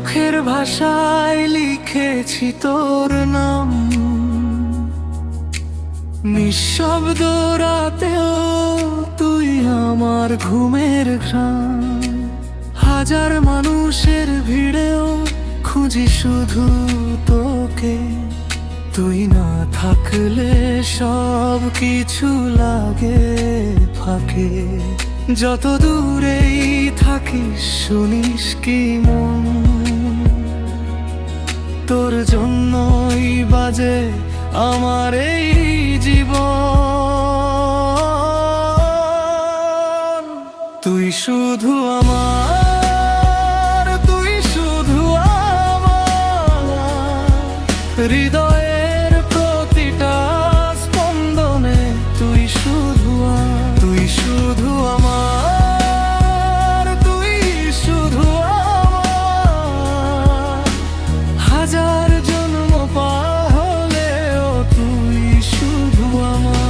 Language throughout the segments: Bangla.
চোখের ভাষায় লিখেছি তোর নাম, নিঃশব্দ রাতেও তুই আমার ঘুমের ঘ্রাণ। হাজার মানুষের ভিড়েও খুঁজি শুধু তোকে, তুই না থাকলে সব কিছু লাগে ফাঁকে। যত দূরেই থাকিস শুনিস কি মন, তোর জন্যই বাজে আমার এই জীবন। তুই শুধু আমার, তুই শুধু আমার হৃদয়ের প্রতিটা স্পন্দনে। তুই শুধু তুই শুধু আমার, তুই শুধু আমার। হাজার জন্ম পার হলেও তুই শুধু আমার।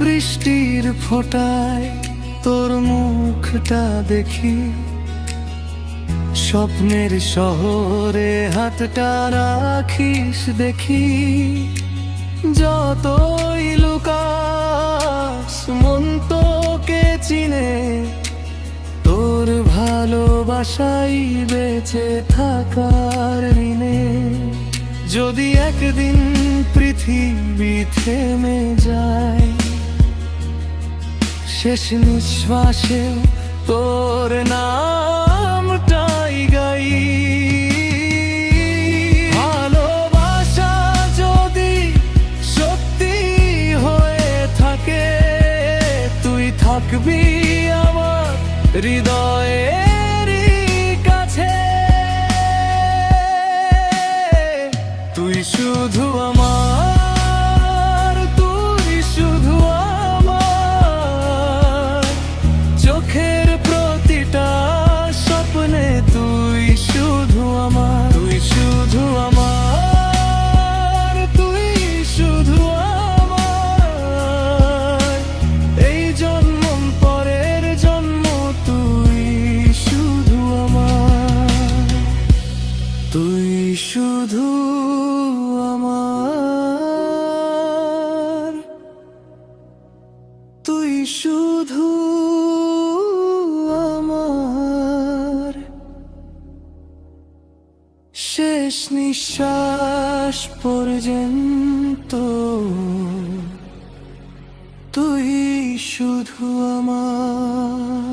বৃষ্টির ফোঁটায় তোর মুখটা দেখি, স্বপ্নের শহরে হাতটা রাখিস দেখি। যতই লুকাস মন তোকে চিনে, তোর ভালোবাসাই বেঁচে থাকার ঋণে। যদি একদিন পৃথিবী থেমে যায়, শেষ নিঃশ্বাসে তোর নামটাই গাই। ভালোবাসা যদি সত্যি হয়ে থাকে, তুই থাকবি আমার হৃদয়ের কাছে। তুই শুধু আমার, তুই শুধু আমার চোখের প্রতিটা স্বপ্নে। তুই শুধু আমার, তুই শুধু আমার, তুই শুধু আমার। এই জন্ম পরের জন্ম তুই শুধু আমার, তুই শুধু আমার, তুই শুধু আমার। শেষ নিঃশ্বাস পর্যন্ত তুই শুধু আমার।